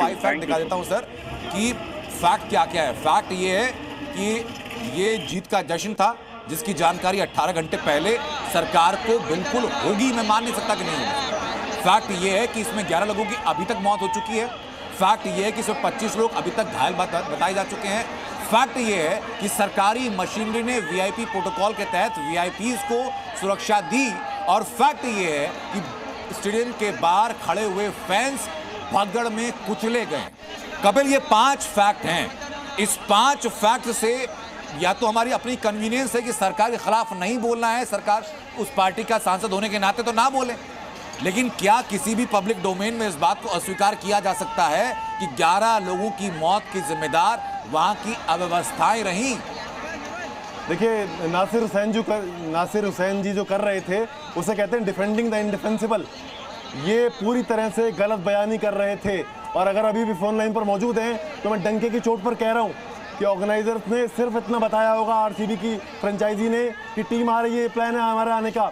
5 fact दिखा देता हूं सर कि फैक्ट क्या क्या है। फैक्ट ये है कि ये जीत का जश्न था जिसकी जानकारी 18 घंटे पहले सरकार को बिल्कुल होगी, मैं मान नहीं सकता कि नहीं होगी। फैक्ट ये है कि इसमें 11 लोगों की अभी तक मौत हो चुकी है। फैक्ट ये है कि इसमें 25 लोग अभी तक घायल बताए जा चुके हैं। फैक्ट ये है कि सरकारी मशीनरी ने वीआईपी प्रोटोकॉल के तहत वीआईपीज को सुरक्षा दी। और फैक्ट ये है कि स्टेडियम के बाहर खड़े हुए फैंस भगदड़ में कुचले गए। कपिल, ये 5 फैक्ट हैं। इस 5 फैक्ट से या तो हमारी अपनी कन्वीनियंस है कि सरकार के खिलाफ नहीं बोलना है, सरकार उस पार्टी का सांसद होने के नाते तो ना बोले, लेकिन क्या किसी भी पब्लिक डोमेन में इस बात को अस्वीकार किया जा सकता है कि 11 लोगों की मौत की जिम्मेदार वहां की अव्यवस्थाएं रहीं? देखिए, नासिर हुसैन जी जो कर रहे थे उसे कहते हैं डिफेंडिंग द इंडिफेंसिबल। ये पूरी तरह से गलत बयानी कर रहे थे। और अगर अभी भी फोन लाइन पर मौजूद हैं तो मैं डंके की चोट पर कह रहा हूँ कि ऑर्गेनाइजर्स ने सिर्फ इतना बताया होगा, आरसीबी की फ्रेंचाइजी ने, कि टीम आ रही है, प्लान है हमारा आने का।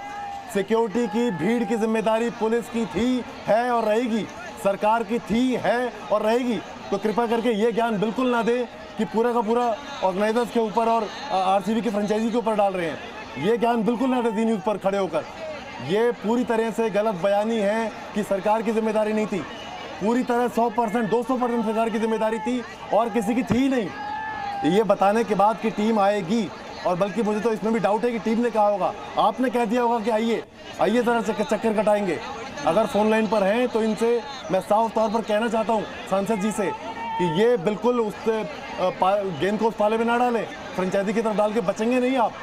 सिक्योरिटी की, भीड़ की जिम्मेदारी पुलिस की थी, है और रहेगी, सरकार की थी, है और रहेगी। तो कृपया करके ये ज्ञान बिल्कुल ना दें कि पूरा का पूरा ऑर्गेनाइजर्स के ऊपर और आरसीबी की फ्रेंचाइजी के ऊपर डाल रहे हैं। ये ज्ञान बिल्कुल ना दें जी न्यूज़ पर खड़े होकर। ये पूरी तरह से गलत बयानी है कि सरकार की जिम्मेदारी नहीं थी। पूरी तरह 100%, 200% सरकार की जिम्मेदारी थी और किसी की थी नहीं। ये बताने के बाद कि टीम आएगी, और बल्कि मुझे तो इसमें भी डाउट है कि टीम ने कहा होगा, आपने कह दिया होगा कि आइए आइए ज़रा चक्कर कटाएंगे। अगर फोन लाइन पर हैं तो इनसे मैं साफ तौर पर कहना चाहता हूँ सांसद जी से कि ये बिल्कुल उस गेंद को उस पाले में ना डालें, फ्रेंचाइजी की तरफ डाल के बचेंगे नहीं आप।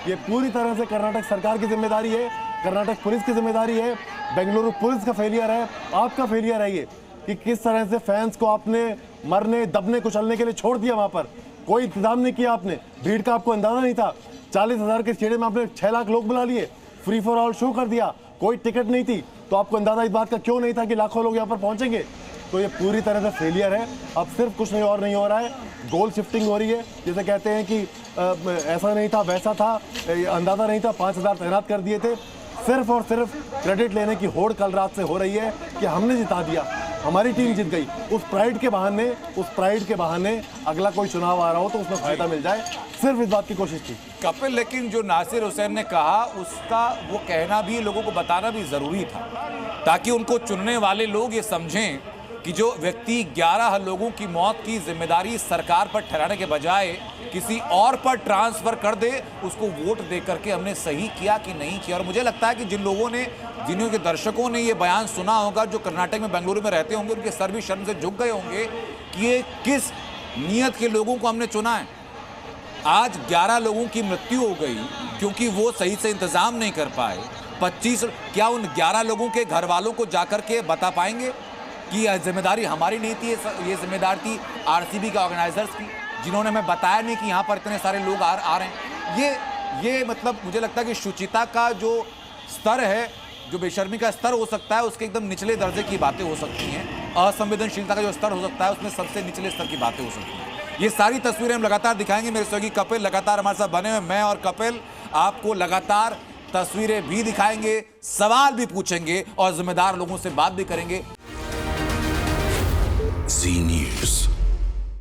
ये पूरी तरह से कर्नाटक सरकार की जिम्मेदारी है, कर्नाटक पुलिस की जिम्मेदारी है, बेंगलुरु पुलिस का फेलियर है, आपका फेलियर है ये कि किस तरह से फैंस को आपने मरने, दबने, कुचलने के लिए छोड़ दिया। वहाँ पर कोई इंतजाम नहीं किया आपने, भीड़ का आपको अंदाजा नहीं था। 40,000 के स्टेडियम में आपने 6 लाख लोग बुला लिए, फ्री फॉर ऑल शो कर दिया, कोई टिकट नहीं थी, तो आपको अंदाजा इस बात का क्यों नहीं था कि लाखों लोग यहाँ पर पहुँचेंगे? तो ये पूरी तरह से फेलियर है। अब सिर्फ कुछ नहीं और नहीं हो रहा है, गोल शिफ्टिंग हो रही है। जैसे कहते हैं कि ऐसा नहीं था, वैसा था, अंदाजा नहीं था, 5,000 तैनात कर दिए थे। सिर्फ और सिर्फ क्रेडिट लेने की होड़ कल रात से हो रही है कि हमने जिता दिया, हमारी टीम जीत गई। उस प्राइड के बहाने अगला कोई चुनाव आ रहा हो तो उसमें फायदा मिल जाए, सिर्फ इस बात की कोशिश थी। कपिल, लेकिन जो नासिर हुसैन ने कहा उसका वो कहना भी, लोगों को बताना भी जरूरी था, ताकि उनको चुनने वाले लोग ये समझें कि जो व्यक्ति 11 लोगों की मौत की जिम्मेदारी सरकार पर ठहराने के बजाय किसी और पर ट्रांसफर कर दे, उसको वोट दे करके हमने सही किया कि नहीं किया। और मुझे लगता है कि जिन के दर्शकों ने ये बयान सुना होगा, जो कर्नाटक में, बेंगलुरु में रहते होंगे, उनके सर भी शर्म से झुक गए होंगे कि ये किस नीयत के लोगों को हमने चुना है। आज 11 लोगों की मृत्यु हो गई क्योंकि वो सही से इंतजाम नहीं कर पाए। 25, क्या उन 11 लोगों के घर वालों को जाकर के बता पाएंगे कि यह जिम्मेदारी हमारी नहीं थी, ये जिम्मेदारी थी आरसीबी के ऑर्गेनाइजर्स की, जिन्होंने हमें बताया नहीं कि यहाँ पर इतने सारे लोग आ रहे हैं। ये मतलब मुझे लगता है कि शुचिता का जो स्तर है, जो बेशर्मी का स्तर हो सकता है, उसके एकदम निचले दर्जे की बातें हो सकती हैं। असंवेदनशीलता का जो स्तर हो सकता है, उसमें सबसे निचले स्तर की बातें हो सकती हैं। ये सारी तस्वीरें हम लगातार दिखाएंगे। मेरे सहयोगी कपिल लगातार हमारे साथ बने हुए, मैं और कपिल आपको लगातार तस्वीरें भी दिखाएंगे, सवाल भी पूछेंगे और जिम्मेदार लोगों से बात भी करेंगे। जी